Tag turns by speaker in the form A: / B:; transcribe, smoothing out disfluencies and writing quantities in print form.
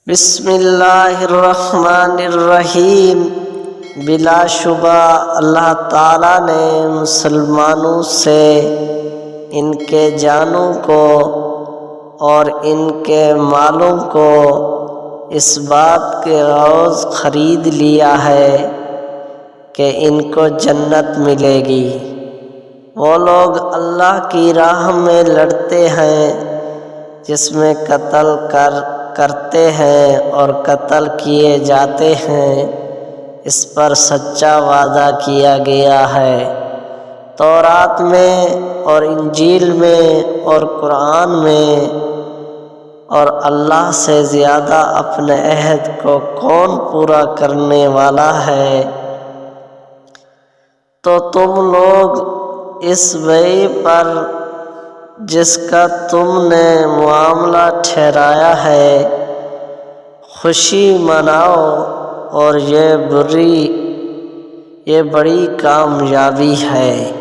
A: بسم اللہ الرحمن الرحیم۔ بلا شبہ اللہ تعالیٰ نے مسلمانوں سے ان کے جانوں کو اور ان کے مالوں کو اس بات کے عوض خرید لیا ہے کہ ان کو جنت ملے گی۔ وہ لوگ اللہ کی راہ میں لڑتے ہیں جس میں قتل کرتے ہیں اور قتل کیے جاتے ہیں، اس پر سچا وعدہ کیا گیا ہے۔ تورات میں اور انجیل میں اور قرآن میں، اور اللہ سے زیادہ اپنے عہد کو کون پورا کرنے والا ہے؟ تو تم لوگ اس بے پر جس کا تم نے معاملہ ٹھہرایا ہے خوشی مناؤ، اور یہ بڑی کامیابی ہے۔